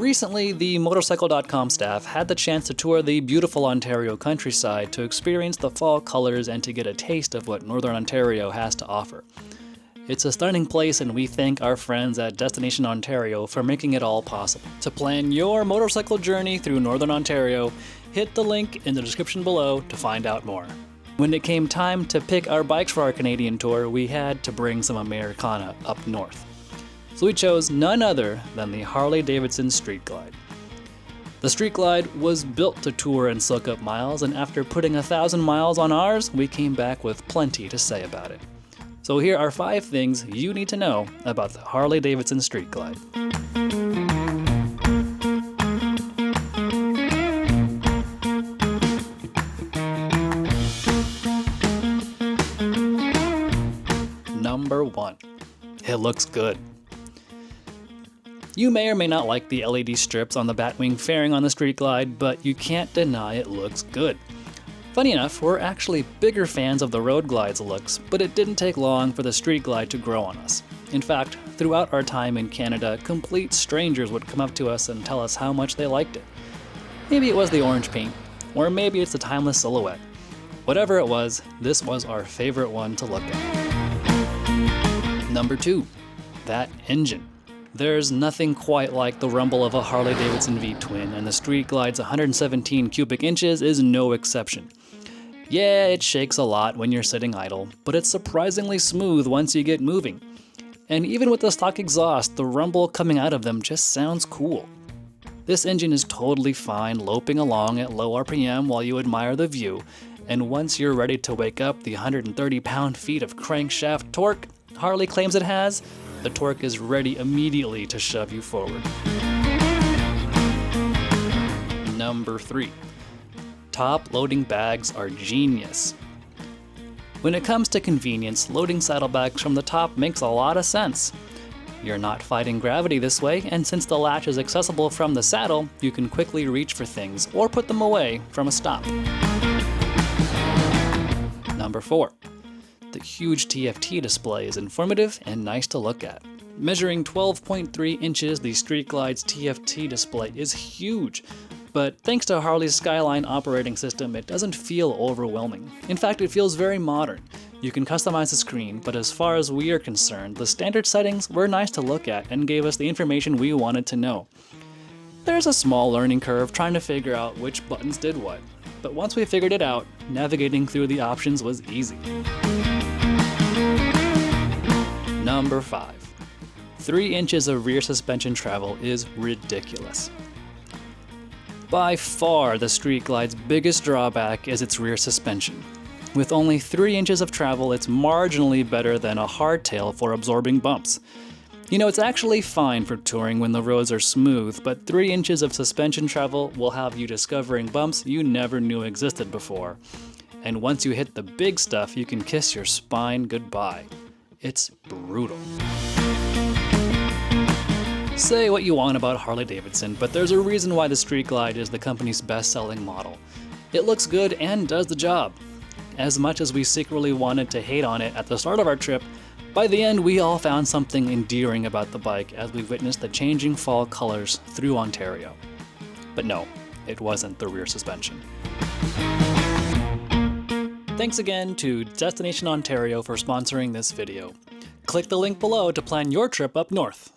Recently, the Motorcycle.com staff had the chance to tour the beautiful Ontario countryside to experience the fall colors and to get a taste of what Northern Ontario has to offer. It's a stunning place, and we thank our friends at Destination Ontario for making it all possible. To plan your motorcycle journey through Northern Ontario, hit the link in the description below to find out more. When it came time to pick our bikes for our Canadian tour, we had to bring some Americana up north. So we chose none other than the Harley-Davidson Street Glide. The Street Glide was built to tour and soak up miles, and after putting 1,000 miles on ours, we came back with plenty to say about it. So here are 5 things you need to know about the Harley-Davidson Street Glide. Number 1. It looks good. You may or may not like the LED strips on the Batwing fairing on the Street Glide, but you can't deny it looks good. Funny enough, we're actually bigger fans of the Road Glide's looks, but it didn't take long for the Street Glide to grow on us. In fact, throughout our time in Canada, complete strangers would come up to us and tell us how much they liked it. Maybe it was the orange paint, or maybe it's the timeless silhouette. Whatever it was, this was our favorite one to look at. Number 2. That engine. There's nothing quite like the rumble of a Harley-Davidson V-twin, and the Street Glide's 117 cubic inches is no exception. Yeah, it shakes a lot when you're sitting idle, but it's surprisingly smooth once you get moving. And even with the stock exhaust, the rumble coming out of them just sounds cool. This engine is totally fine loping along at low RPM while you admire the view, and once you're ready to wake up the 130 pound-feet of crankshaft torque Harley claims it has, the torque is ready immediately to shove you forward. Number 3. Top loading bags are genius. When it comes to convenience, loading saddlebags from the top makes a lot of sense. You're not fighting gravity this way, and since the latch is accessible from the saddle, you can quickly reach for things or put them away from a stop. Number 4. The huge TFT display is informative and nice to look at. Measuring 12.3 inches, the Street Glide's TFT display is huge, but thanks to Harley's Skyline operating system, it doesn't feel overwhelming. In fact, it feels very modern. You can customize the screen, but as far as we are concerned, the standard settings were nice to look at and gave us the information we wanted to know. There's a small learning curve trying to figure out which buttons did what, but once we figured it out, navigating through the options was easy. Number 5. 3 inches of rear suspension travel is ridiculous. By far, the Street Glide's biggest drawback is its rear suspension. With only 3 inches of travel, it's marginally better than a hardtail for absorbing bumps. You know, it's actually fine for touring when the roads are smooth, but 3 inches of suspension travel will have you discovering bumps you never knew existed before. And once you hit the big stuff, you can kiss your spine goodbye. It's brutal. Say what you want about Harley-Davidson, but there's a reason why the Street Glide is the company's best-selling model. It looks good and does the job. As much as we secretly wanted to hate on it at the start of our trip, by the end we all found something endearing about the bike as we witnessed the changing fall colors through Ontario. But no, it wasn't the rear suspension. Thanks again to Destination Ontario for sponsoring this video. Click the link below to plan your trip up north.